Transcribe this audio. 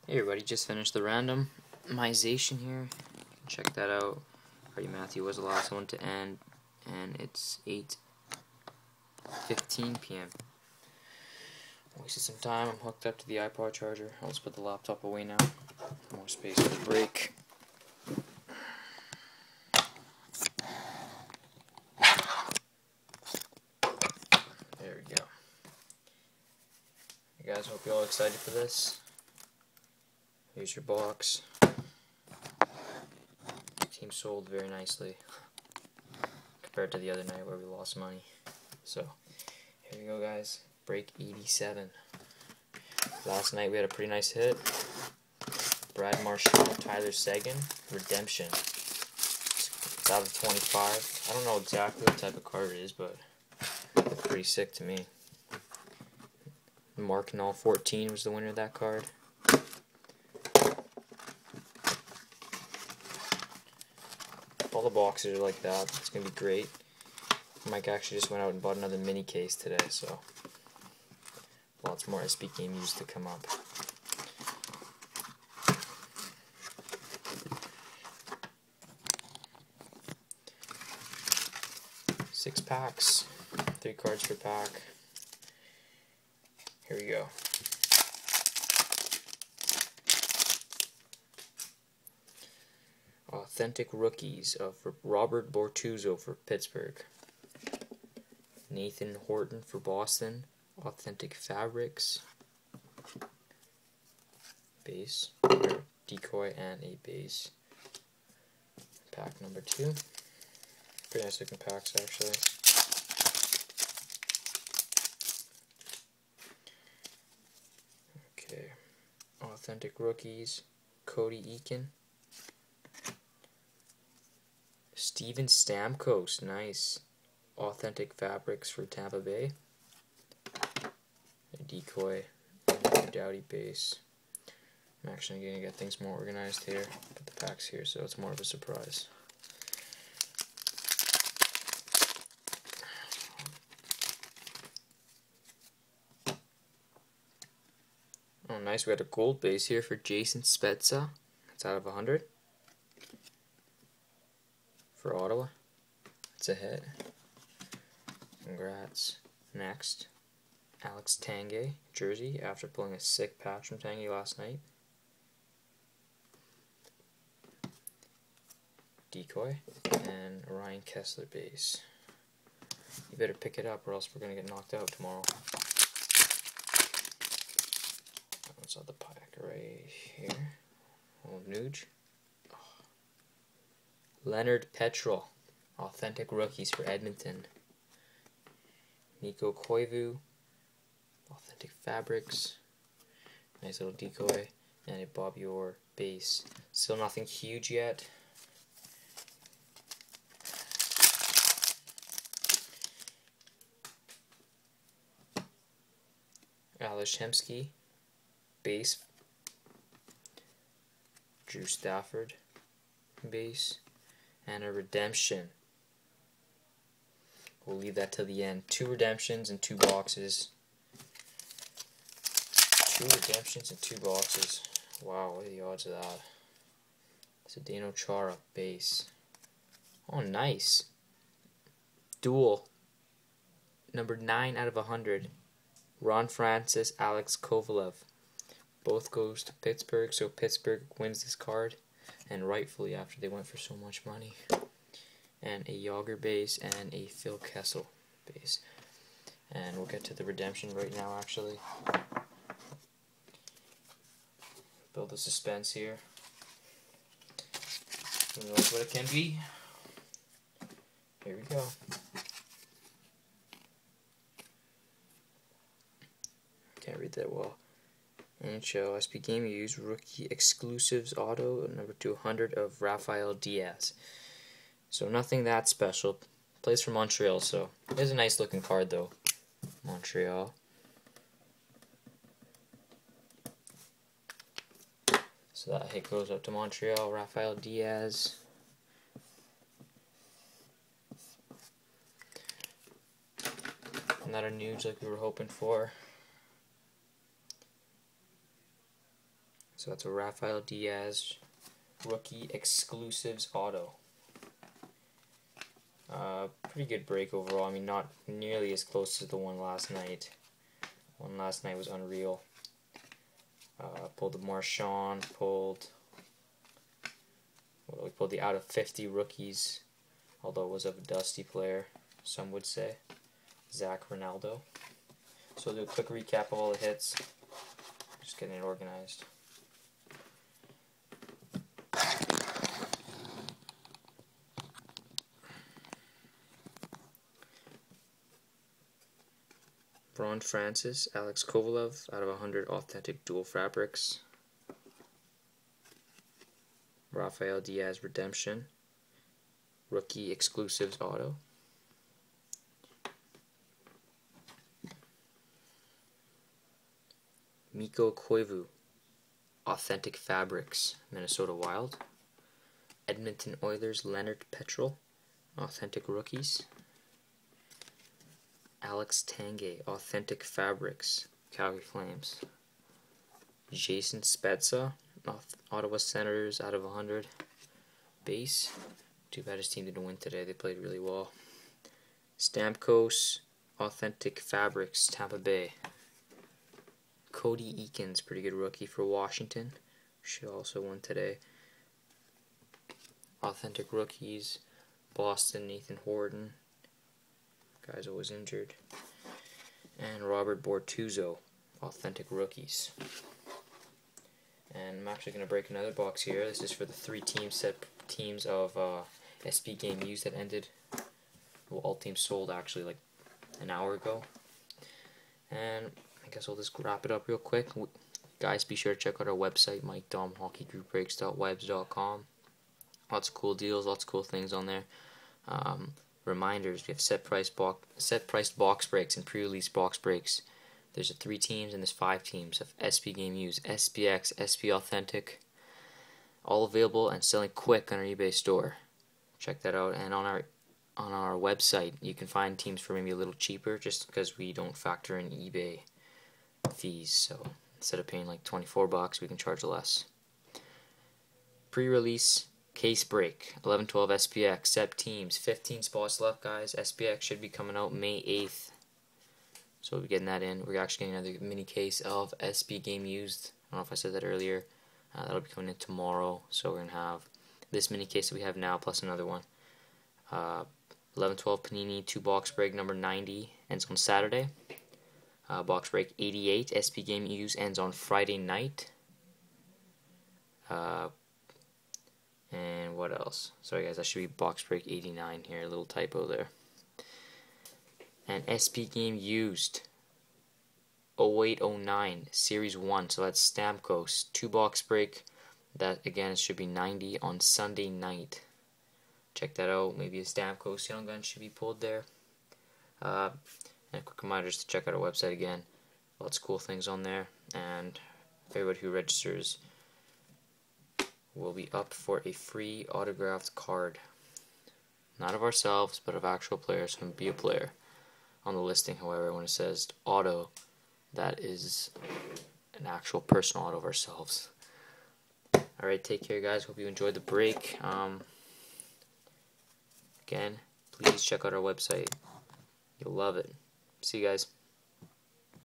Hey everybody, just finished the randomization here. Check that out. Freddie Matthew was the last one to end, and it's 8:15 p.m. Wasted some time. I'm hooked up to the iPod charger. I'll just put the laptop away now. More space for the break. There we go. Hey guys, hope you're all excited for this. Here's your box. Team sold very nicely compared to the other night where we lost money. So here we go, guys. Break 87. Last night we had a pretty nice hit. Brad Marchand, Tyler Seguin, Redemption. It's out of 25. I don't know exactly what type of card it is, but it's pretty sick to me. Mark Null 14 was the winner of that card. All the boxes are like that. It's going to be great. Mike actually just went out and bought another mini case today, so lots more SB game used to come up. Six packs, 3 cards per pack. Here we go. Authentic Rookies of Robert Bortuzzo for Pittsburgh. Nathan Horton for Boston. Authentic Fabrics. Base. Decoy and a base. Pack number 2. Pretty nice looking packs, actually. Okay. Authentic Rookies. Cody Eakin. Steven Stamkos, nice. Authentic Fabrics for Tampa Bay. A Decoy, and Dowdy base. I'm actually going to get things more organized here. Put the packs here so it's more of a surprise. Oh, nice. We got a gold base here for Jason Spezza. It's out of 100. For Ottawa. It's a hit. Congrats. Next, Alex Tanguay, jersey, after pulling a sick patch from Tanguay last night. Decoy, and Ryan Kessler base. You better pick it up or else we're going to get knocked out tomorrow. What's on the pack right here? Old Nuge. Leonard Petrol, Authentic Rookies for Edmonton. Nico Koivu, Authentic Fabrics. Nice little decoy. And a Bobby Orr base. Still nothing huge yet. Alex Hemsky, base. Drew Stafford, base. And a redemption. We'll leave that till the end. 2 redemptions and 2 boxes. 2 redemptions and 2 boxes. Wow, what are the odds of that? Zdeno Chara, base. Oh, nice. Dual. Number 9 out of 100. Ron Francis, Alex Kovalev. Both goes to Pittsburgh, so Pittsburgh wins this card. And rightfully, after they went for so much money. And a Yager base and a Phil Kessel base. And we'll get to the redemption right now, actually. Build the suspense here. Who knows what it can be? Here we go. Can't read that well. NHL SP Game Use Rookie Exclusives Auto number 200 of Rafael Diaz. So nothing that special. Plays for Montreal, so it is a nice looking card though. Montreal. So that hit goes up to Montreal. Rafael Diaz. Not a Nuge like we were hoping for. So that's a Rafael Diaz rookie exclusives auto. Pretty good break overall. I mean, not nearly as close as the one last night. One last night was unreal. Pulled the Marchand, we pulled the out of 50 rookies, although it was of a dusty player, some would say, Zach Ronaldo. So I'll do a quick recap of all the hits, just getting it organized. Ron Francis, Alex Kovalev, out of 100 authentic dual fabrics. Rafael Diaz Redemption, rookie exclusives auto. Mikko Koivu, authentic fabrics, Minnesota Wild. Edmonton Oilers, Leonard Petrel, authentic rookies. Alex Tanguay, authentic fabrics, Calgary Flames. Jason Spezza, Ottawa Senators, out of 100 base. Too bad his team didn't win today. They played really well. Stamkos, authentic fabrics, Tampa Bay. Cody Eakins, pretty good rookie for Washington. She also won today. Authentic rookies, Boston, Nathan Horton. Guy's always injured. And Robert Bortuzzo, authentic rookies. And I'm actually going to break another box here. This is for the 3 teams of SP Game Used that ended. Well, all teams sold actually like an hour ago. And I guess I'll just wrap it up real quick. Guys, be sure to check out our website, MikeDomHockeyGroupBreaks.webs.com. Lots of cool deals, lots of cool things on there. Reminders, we have set priced box breaks and pre-release box breaks. There's 3 teams and there's 5 teams of SP Game Used, SPX, SP Authentic, all available and selling quick on our eBay store. Check that out. And on our website, you can find teams for maybe a little cheaper, just because we don't factor in eBay fees. So instead of paying like $24, we can charge less. Pre-release case break, 11-12 SPX, set teams, 15 spots left, guys. SPX should be coming out May 8th. So we'll be getting that in. We're actually getting another mini case of SP Game Used. I don't know if I said that earlier. That'll be coming in tomorrow. So we're going to have this mini case that we have now, plus another one. 11-12 Panini 2 box break number 90 ends on Saturday. Box break 88 SP Game Used ends on Friday night. And what else? Sorry guys, that should be box break 89 here. A little typo there. And SP Game Used 0809 Series 1. So that's Stamkos 2 box break. That again should be 90 on Sunday night. Check that out. Maybe a Stamkos Young Gun should be pulled there. And a quick reminder just to check out our website again. Lots of cool things on there. And everybody who registers will be up for a free autographed card. Not of ourselves, but of actual players who be a player. On the listing, however, when it says auto, that is an actual personal auto of ourselves. Alright, take care guys. Hope you enjoyed the break. Again, please check out our website. You'll love it. See you guys.